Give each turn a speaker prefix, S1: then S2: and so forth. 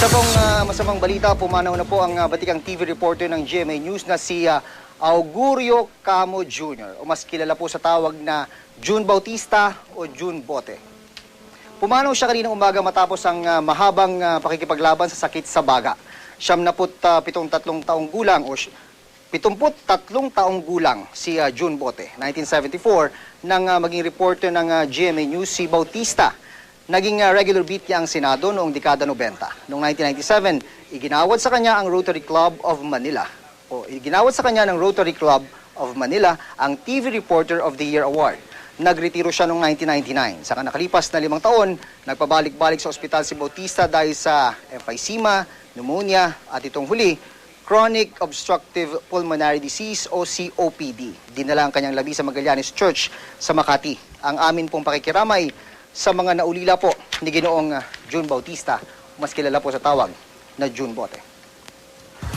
S1: Isa pong masamang balita, pumanaw na po ang batikang TV reporter ng GMA News na si Augurio Camo Jr. o mas kilala po sa tawag na June Bautista o June Bote. Pumanaw siya kaninang umaga matapos ang mahabang pakikipaglaban sa sakit sa baga. 73 taong gulang o 73 taong gulang si June Bote. 1974 nang maging reporter ng GMA News si Bautista. Naging regular beat niya ang Senado noong dekada 90. Noong 1997, iginawad sa kanya ang Rotary Club of Manila. Iginawad sa kanya ng Rotary Club of Manila ang TV Reporter of the Year Award. Nagretiro siya noong 1999. Saka nakalipas na 5 taon, nagpabalik-balik sa ospital si Bautista dahil sa emphysema, pneumonia at itong huli, Chronic Obstructive Pulmonary Disease o COPD. Dinala ang kanyang labi sa Magallanes Church sa Makati. Ang amin pong pakikiramay sa mga naulila po ni Ginoong June Bautista, mas kilala po sa tawag na June Bote.